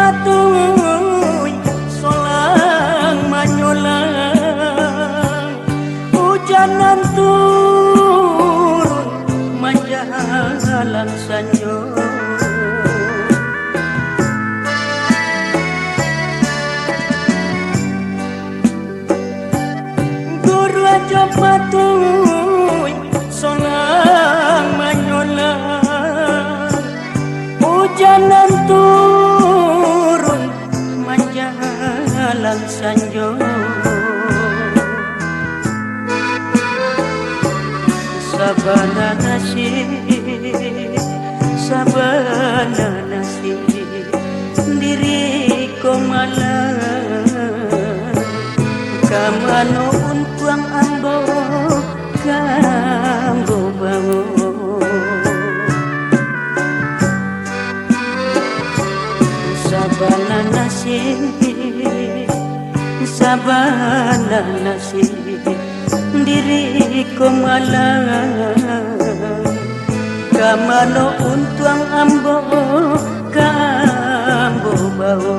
patuy solang manyolang hujanan turun manjahalang sanyo guru aja patuy solang manyolang hujanan turun manjahalang sanyo sabana nasib diriku malah kamano untuang ambo kambo bawo sabana nasib diriku malah kamano untuang ambo kambo bawo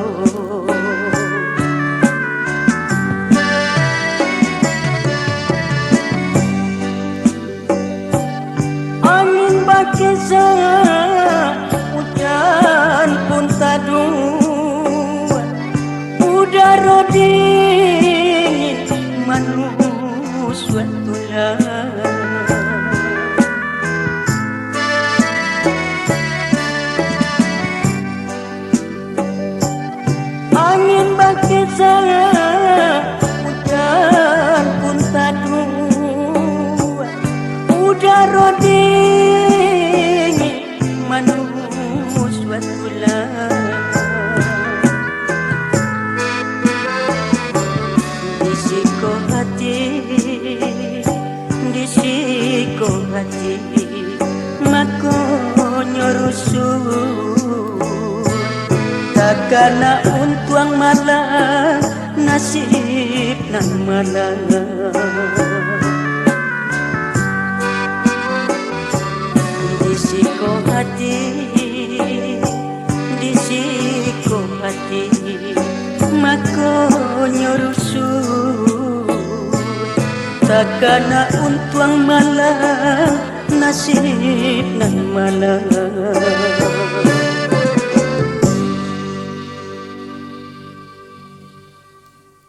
angin bakisa hujan pun tadu udara dingin manusia tulang angin bakisa hujan pun tadu udara dingin manusia tulang disiko hati mako nyorusuh takana untuang malah nasib nan malah disiko hati mako nyorusuh takana untuang malah nasib nan malah